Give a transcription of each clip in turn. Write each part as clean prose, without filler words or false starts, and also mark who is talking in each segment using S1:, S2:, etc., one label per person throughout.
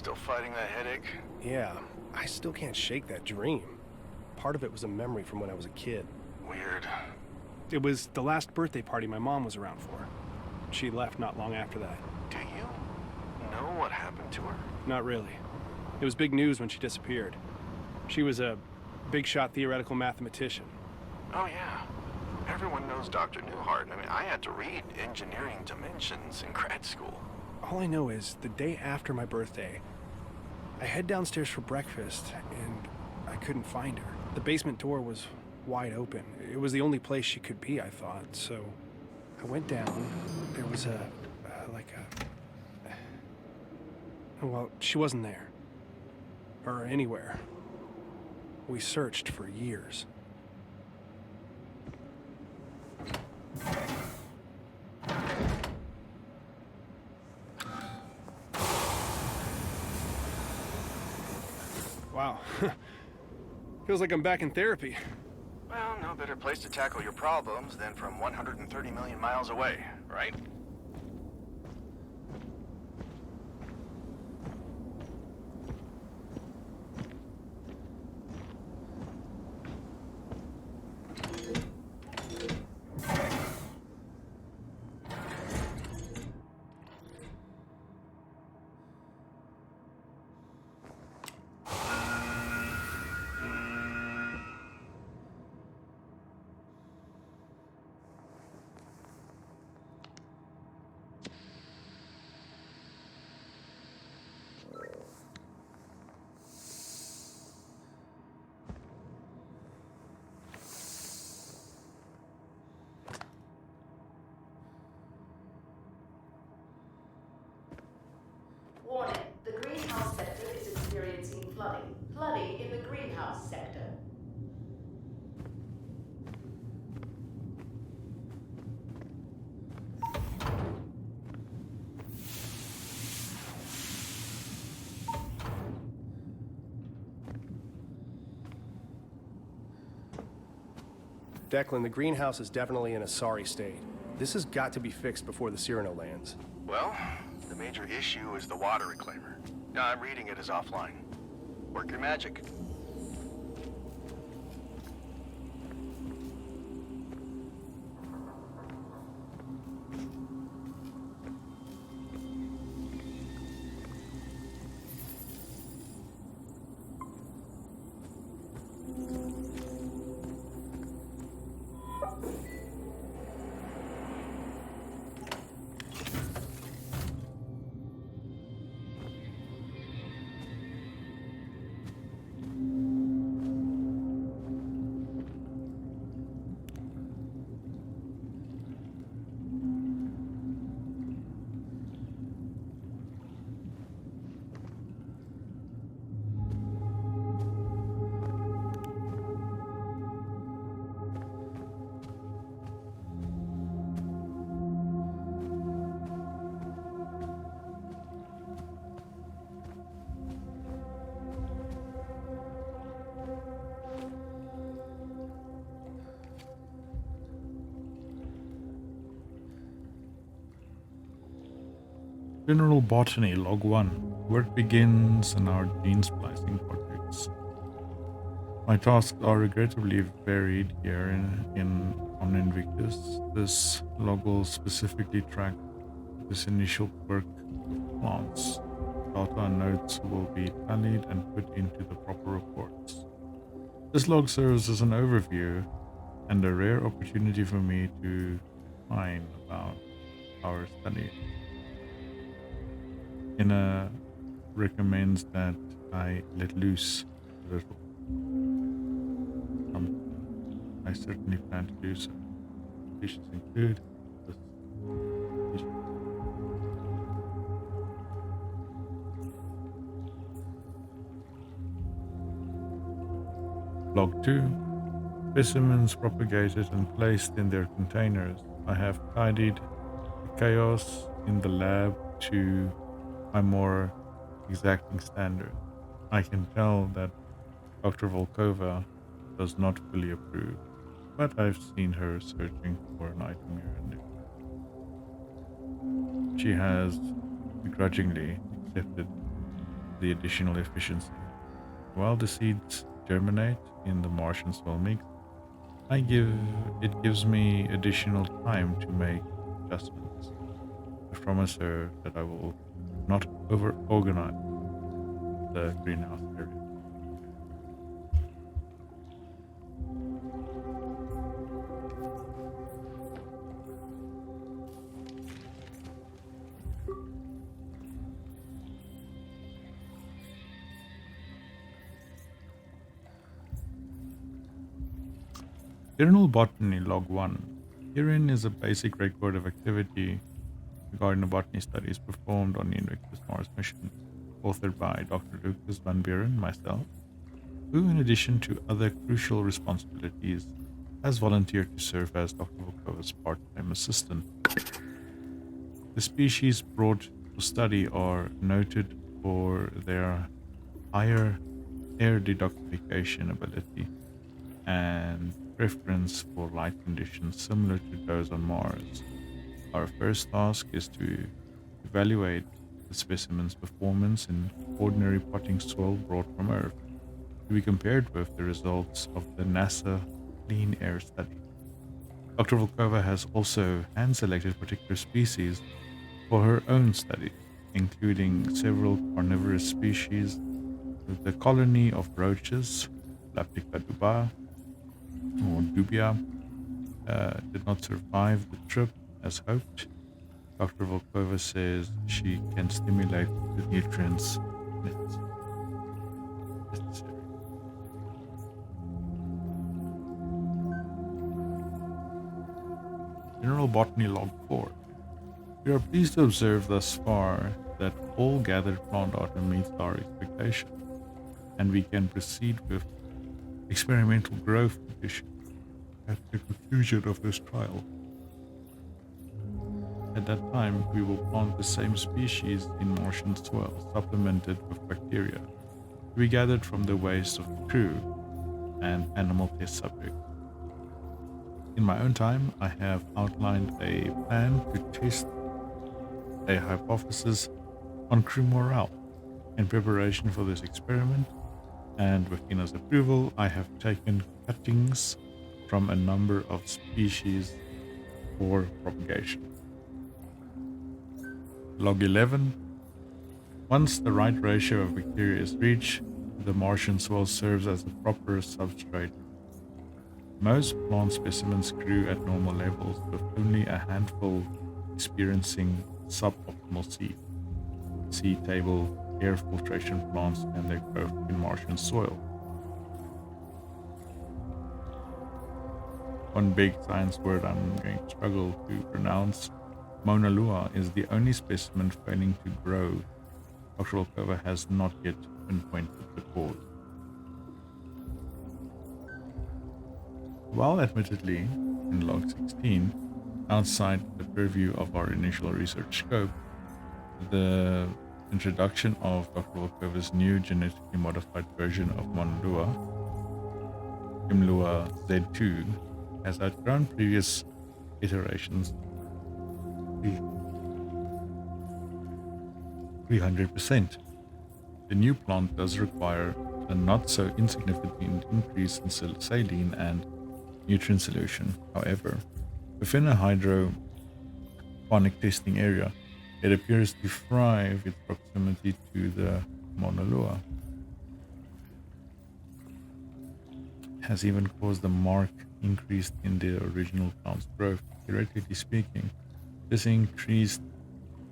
S1: Still fighting that headache?
S2: Yeah, I still can't shake that dream. Part of it was a memory from when I was a kid.
S1: Weird.
S2: It was the last birthday party my mom was around for. She left not long after that.
S1: Do you know what happened to her?
S2: Not really. It was big news when she disappeared. She was a big-shot theoretical mathematician.
S1: Oh, yeah. Everyone knows Dr. Newhart. I mean, I had to read Engineering Dimensions in grad school.
S2: All I know is, the day after my birthday, I head downstairs for breakfast, and I couldn't find her. The basement door was wide open. It was the only place she could be, I thought, so I went down. There was well, she wasn't there. Or anywhere. We searched for years. Wow. Feels like I'm back in therapy.
S1: Well, no better place to tackle your problems than from 130 million miles away, right?
S3: Warning, the greenhouse sector is experiencing flooding. Flooding in the greenhouse sector.
S2: Declan, the greenhouse is definitely in a sorry state. This has got to be fixed before the Cyrano lands.
S1: Well, the major issue is the water reclaimer. Now, I'm reading it as offline. Work your magic.
S4: General Botany, Log 1. Work begins on our gene splicing projects. My tasks are regrettably varied here on Invictus. This log will specifically track this initial work of plants. Data and notes will be tallied and put into the proper reports. This log serves as an overview and a rare opportunity for me to find about our study. Inna recommends that I let loose a little. I certainly plan to do so. Species include this species. Log 2. Specimens propagated and placed in their containers. I have tidied the chaos in the lab to my more exacting standard. I can tell that Dr. Volkova does not fully approve, but I've seen her searching for an item here and there. She has begrudgingly accepted the additional efficiency. While the seeds germinate in the Martian soil mix, it gives me additional time to make adjustments. I promise her that I will not over-organize the greenhouse area. Journal Botany Log 1. Herein is a basic record of activity regarding the botany studies performed on the Invictus Mars mission, authored by Dr. Lucas Van Buren, myself, who, in addition to other crucial responsibilities, has volunteered to serve as Dr. Volkova's part-time assistant. The species brought for study are noted for their higher air deductification ability and preference for light conditions similar to those on Mars. Our first task is to evaluate the specimen's performance in ordinary potting soil brought from Earth, to be compared with the results of the NASA Clean Air study. Dr. Volkova has also hand-selected particular species for her own study, including several carnivorous species. The colony of roaches, Laptica duba, or dubia, did not survive the trip as hoped. Dr. Volkova says she can stimulate the nutrients necessary. General Botany Log 4. We are pleased to observe thus far that all gathered plant data meets our expectations, and we can proceed with experimental growth conditions at the conclusion of this trial. At that time, we will plant the same species in Martian soil, supplemented with bacteria to be gathered from the waste of the crew and animal test subjects. In my own time, I have outlined a plan to test a hypothesis on crew morale. In preparation for this experiment, and with Ina's approval, I have taken cuttings from a number of species for propagation. Log 11. Once the right ratio of bacteria is reached, the Martian soil serves as the proper substrate. Most plant specimens grew at normal levels, with only a handful experiencing suboptimal seed. See table air filtration plants and their growth in Martian soil. One big science word I'm going to struggle to pronounce. Mauna Lua is the only specimen failing to grow. Dr. Volkova has not yet pinpointed the cause. While admittedly in log 16, outside the purview of our initial research scope, the introduction of Dr. Volkova's new genetically modified version of Mauna Lua, Imlua Z2, has outgrown previous iterations 300%. The new plant does require a not so insignificant increase in saline and nutrient solution. However, within a hydroponic testing area, it appears to thrive its proximity to the Mauna Lua. Has even caused a marked increase in the original plant's growth. Theoretically speaking, this increased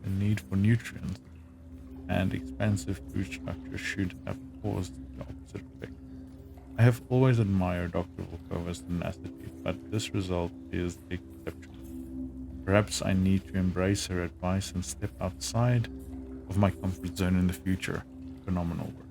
S4: the need for nutrients and expansive food structure should have caused the opposite effect. I have always admired Dr. Volkova's tenacity, but this result is exceptional. Perhaps I need to embrace her advice and step outside of my comfort zone in the future. Phenomenal work.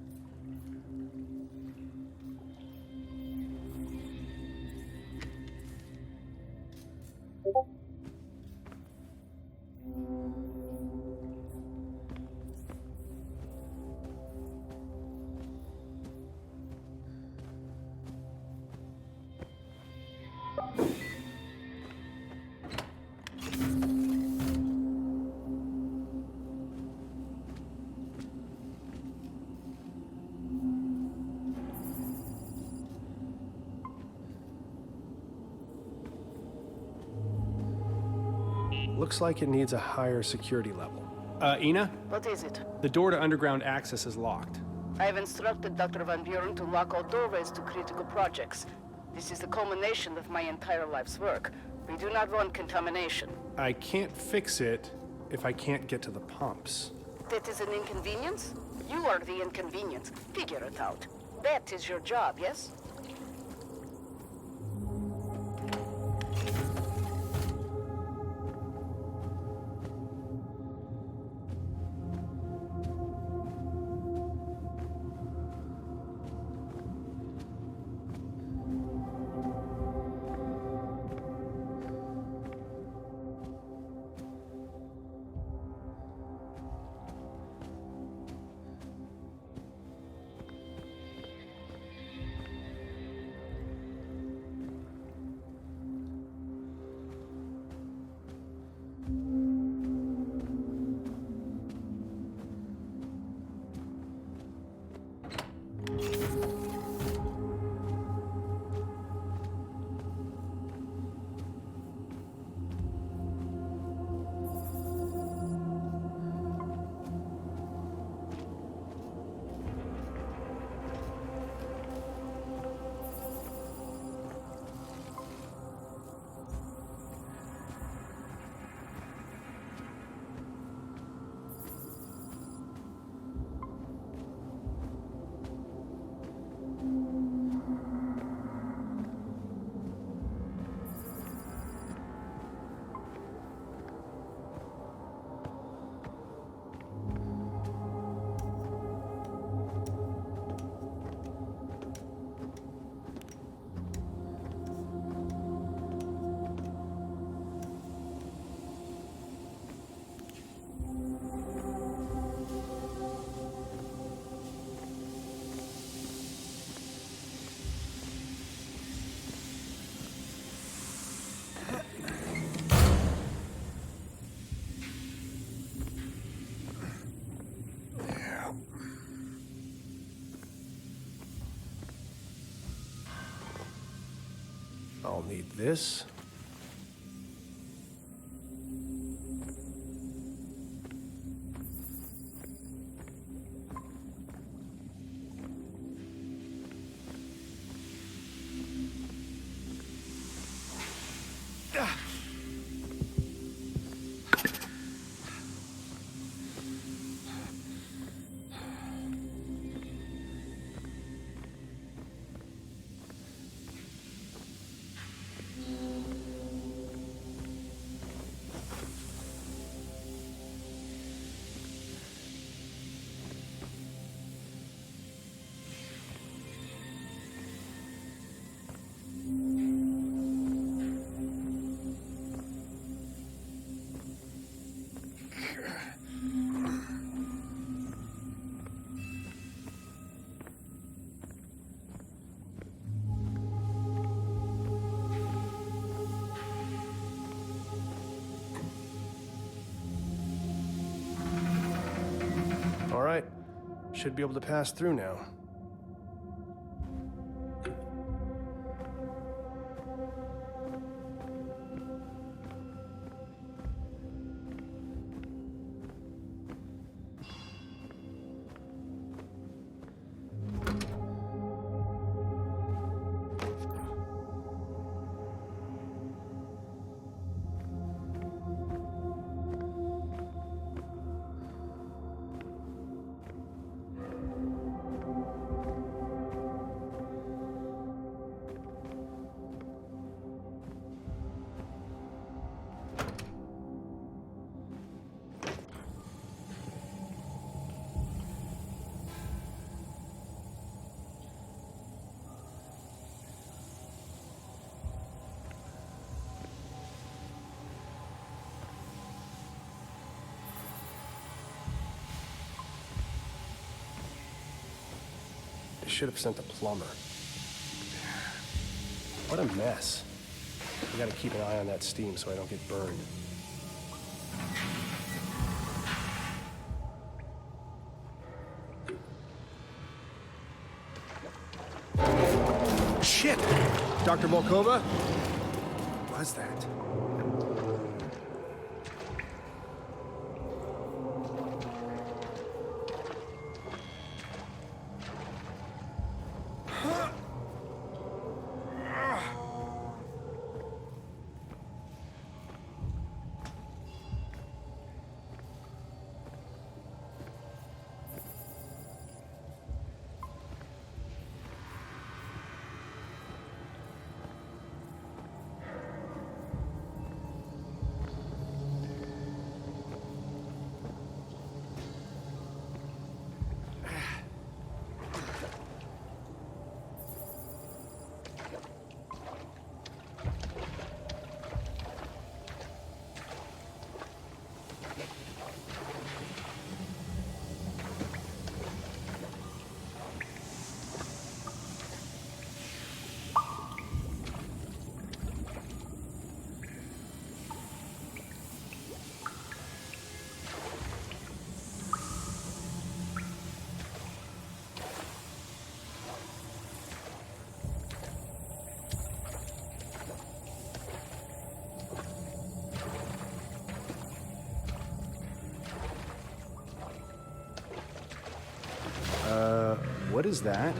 S2: Looks like it needs a higher security level. Ina?
S5: What is it?
S2: The door to underground access is locked.
S5: I have instructed Dr. Van Buren to lock all doorways to critical projects. This is the culmination of my entire life's work. We do not want contamination.
S2: I can't fix it if I can't get to the pumps.
S5: That is an inconvenience? You are the inconvenience. Figure it out. That is your job, yes?
S2: I'll need this. All right. Should be able to pass through now. I should have sent a plumber. What a mess. I gotta keep an eye on that steam so I don't get burned. Shit! Dr. Volkova? What was that? What is that?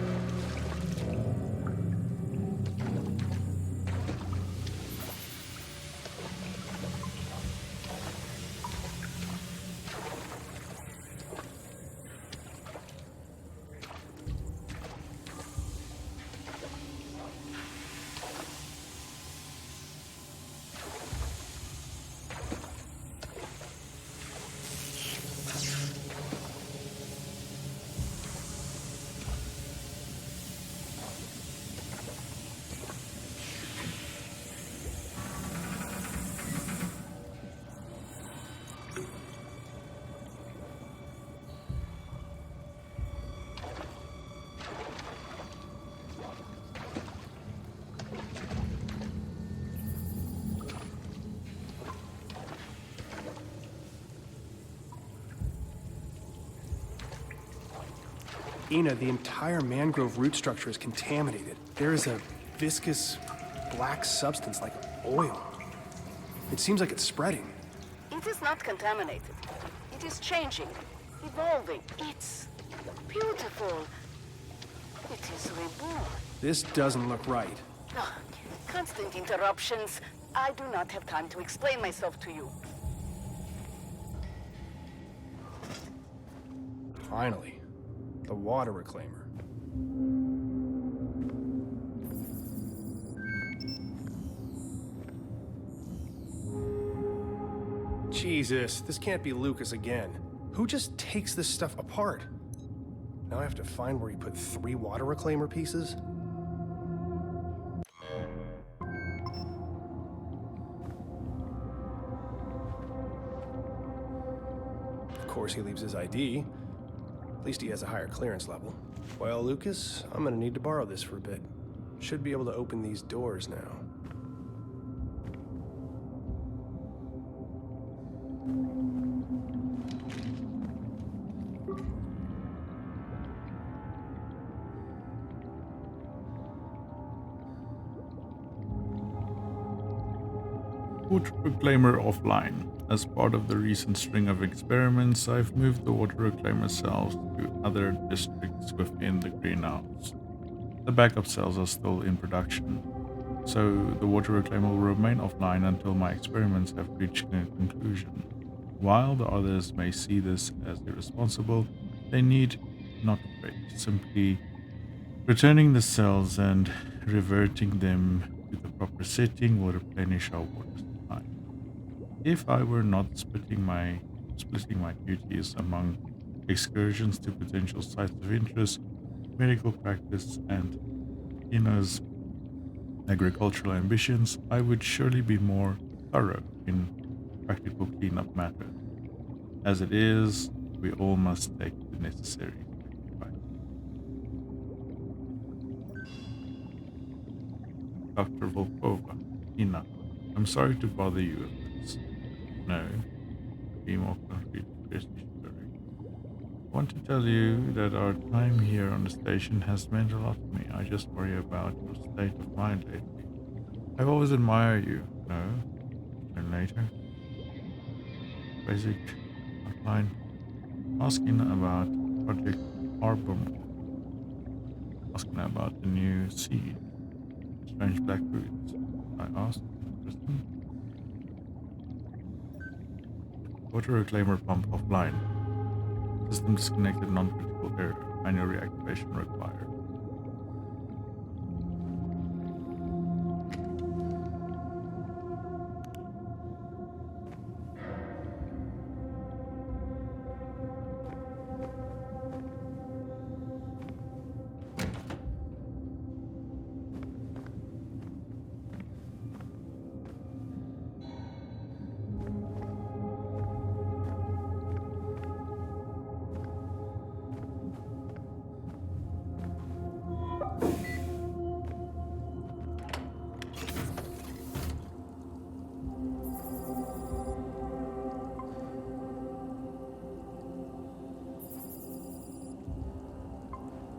S2: Ina, the entire mangrove root structure is contaminated. There is a viscous, black substance like oil. It seems like it's spreading.
S5: It is not contaminated. It is changing, evolving. It's beautiful. It is reborn.
S2: This doesn't look right.
S5: Ah, constant interruptions. I do not have time to explain myself to you.
S2: Finally, the water reclaimer. Jesus, this can't be Lucas again. Who just takes this stuff apart? Now I have to find where he put 3 water reclaimer pieces? Of course he leaves his ID. At least he has a higher clearance level. Well, Lucas, I'm gonna need to borrow this for a bit. Should be able to open these doors now.
S4: Water reclaimer offline. As part of the recent string of experiments, I've moved the water reclaimer cells to other districts within the greenhouse. The backup cells are still in production, so the water reclaimer will remain offline until my experiments have reached a conclusion. While the others may see this as irresponsible, they need not wait. Simply returning the cells and reverting them to the proper setting will replenish our water supply. If I were not splitting my duties among excursions to potential sites of interest, medical practice, and Ina's agricultural ambitions, I would surely be more thorough in practical cleanup matters. As it is, we all must take the necessary sacrifice. Dr. Volkova, Ina, I'm sorry to bother you with this. No, be more concrete, rest assured. I want to tell you that our time here on the station has meant a lot to me. I just worry about your state of mind lately. I've always admired you, no? And later, basic outline, asking about Project Arbor, asking about the new seed, strange black roots. I asked, interesting. Water reclaimer pump offline. System disconnected, non-critical error. Manual reactivation required.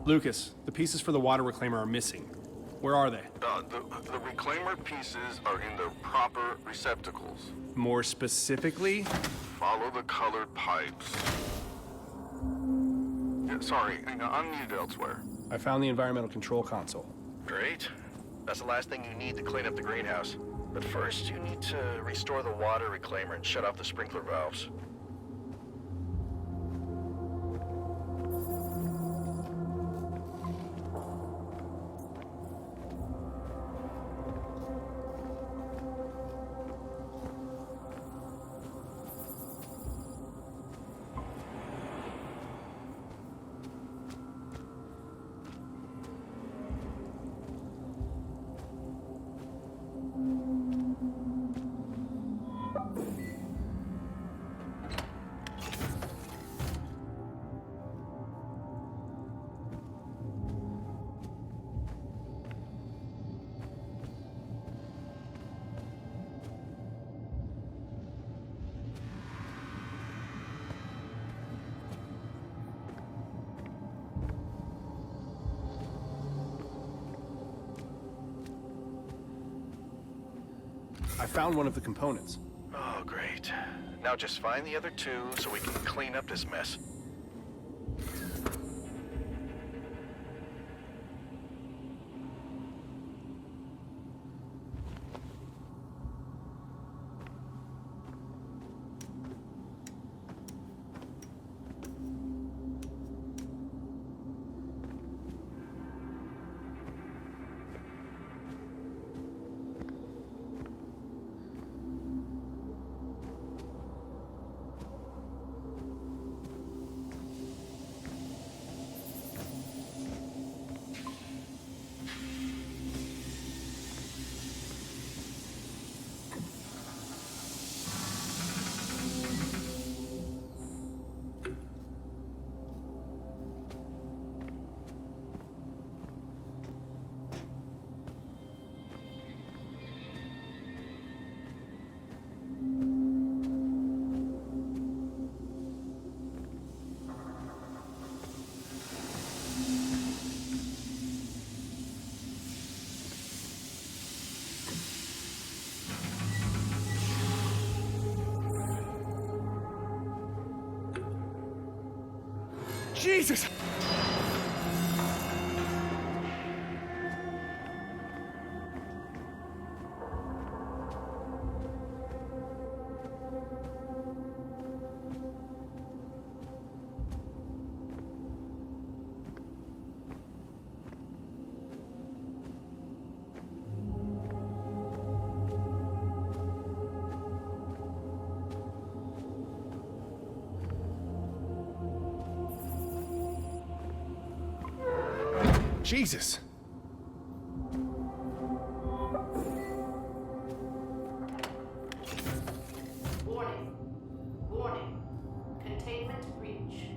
S2: Lucas, the pieces for the water reclaimer are missing. Where are they?
S1: The reclaimer pieces are in their proper receptacles.
S2: More specifically?
S1: Follow the colored pipes. Yeah, sorry, I'm needed elsewhere.
S2: I found the environmental control console.
S1: Great. That's the last thing you need to clean up the greenhouse. But first, you need to restore the water reclaimer and shut off the sprinkler valves.
S2: I found one of the components.
S1: Oh, great. Now just find the other two so we can clean up this mess.
S2: Jesus! Jesus!
S3: Warning. Warning. Containment breach.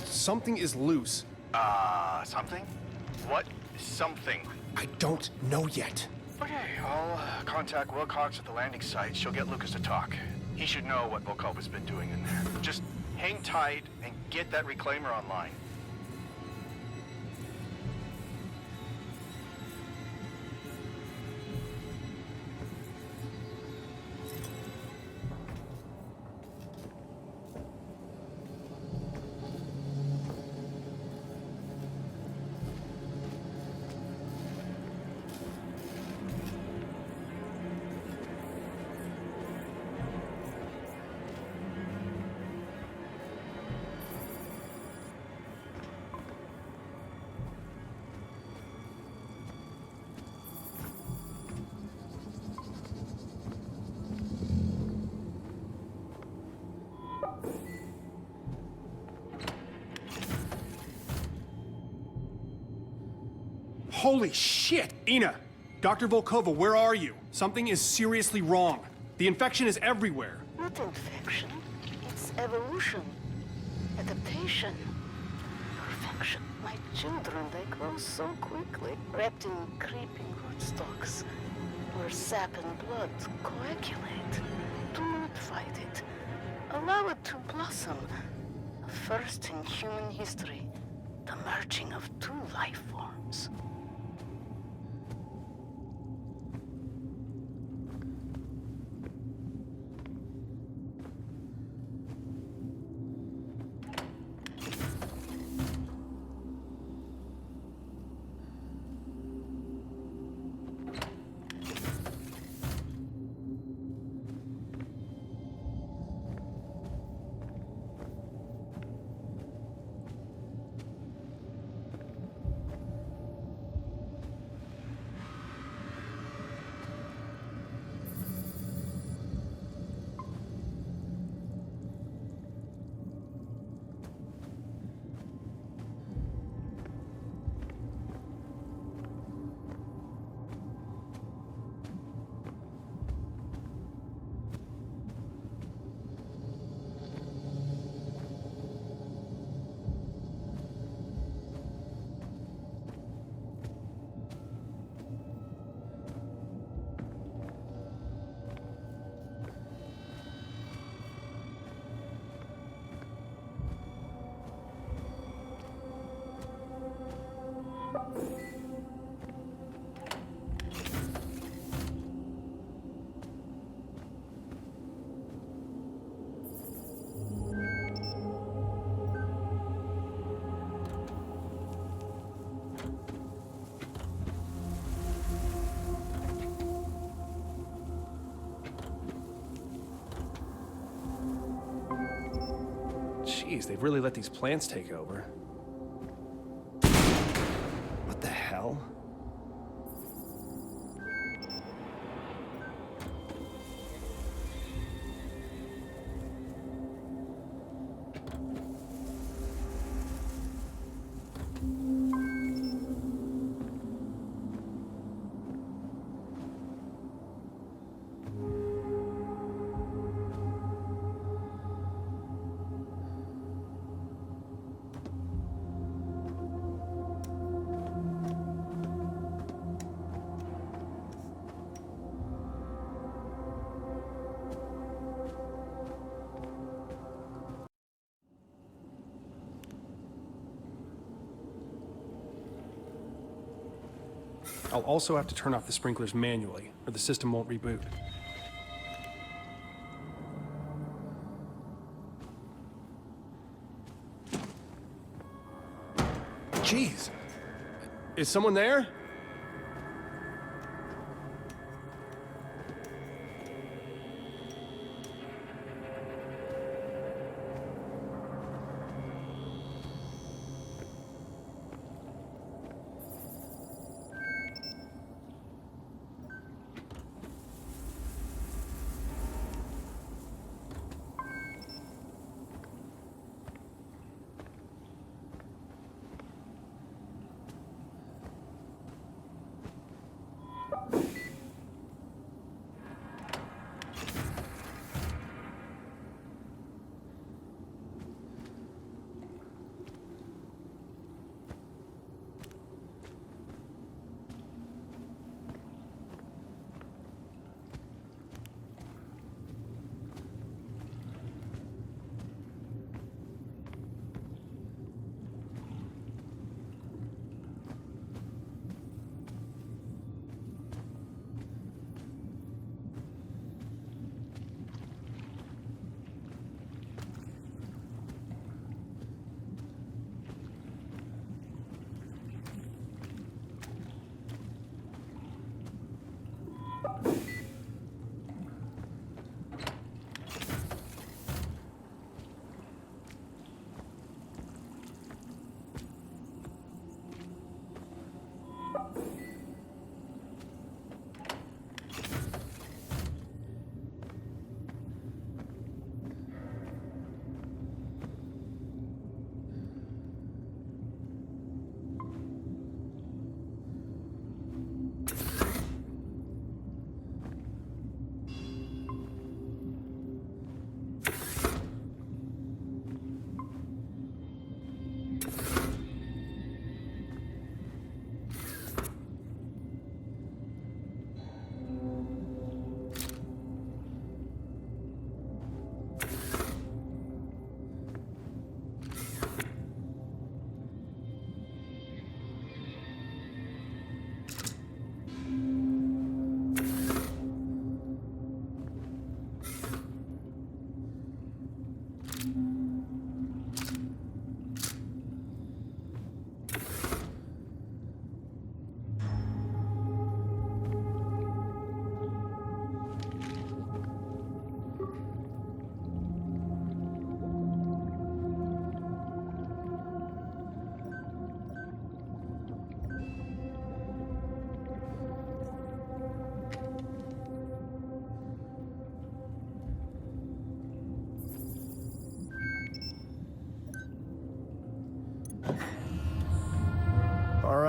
S2: Something is loose.
S1: Something? What something?
S2: I don't know yet.
S1: Okay, I'll contact Wilcox at the landing site. She'll get Lucas to talk. He should know what Volkov has been doing in there. Just hang tight and get that reclaimer online.
S2: Holy shit! Ina! Dr. Volkova, where are you? Something is seriously wrong. The infection is everywhere.
S5: Not infection. It's evolution. Adaptation. Perfection. My children, they grow so quickly. Wrapped in creeping rootstocks. Where sap and blood coagulate. Do not fight it. Allow it to blossom. A first in human history. The merging of two life forms.
S2: Jeez, they've really let these plants take over. What the hell? I'll also have to turn off the sprinklers manually, or the system won't reboot. Jeez! Is someone there?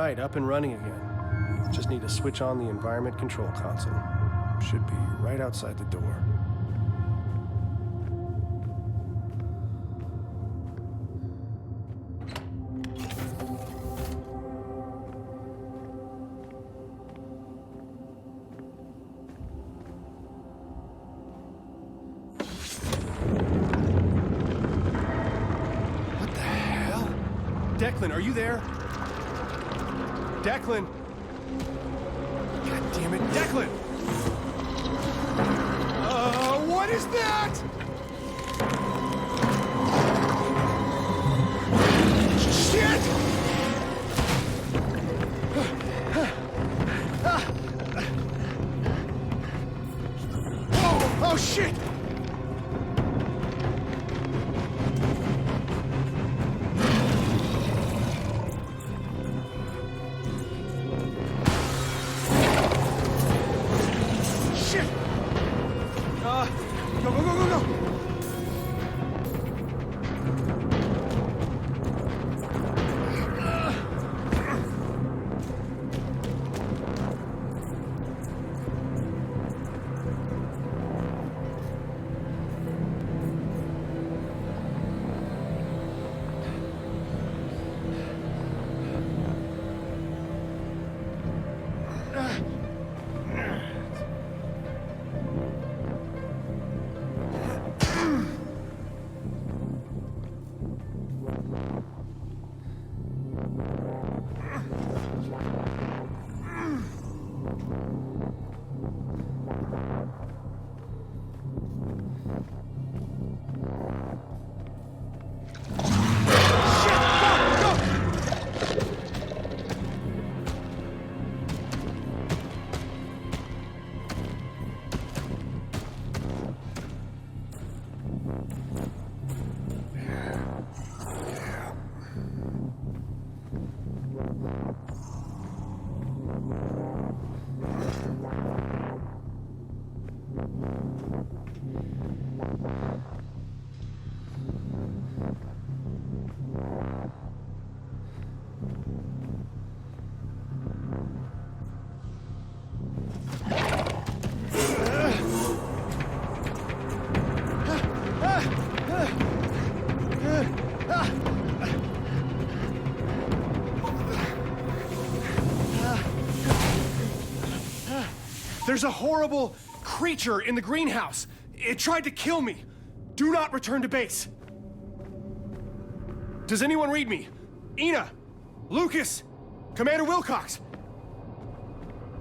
S2: right, up and running again. Just need to switch on the environment control console. Should be right outside the door. What the hell? Declan, are you there? Declan! God damn it, Declan! What is that? Shit! Oh, shit! Shit! Go, go, go, go, go! There's a horrible creature in the greenhouse. It tried to kill me. Do not return to base. Does anyone read me? Ina, Lucas, Commander Wilcox.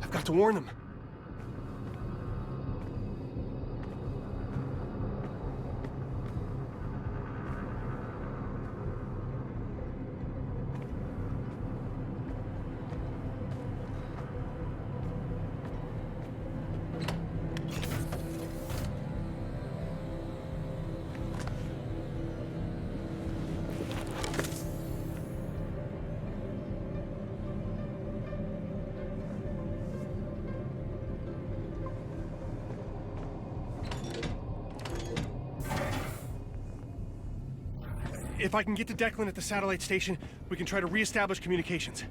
S2: I've got to warn them. If I can get to Declan at the satellite station, we can try to reestablish communications.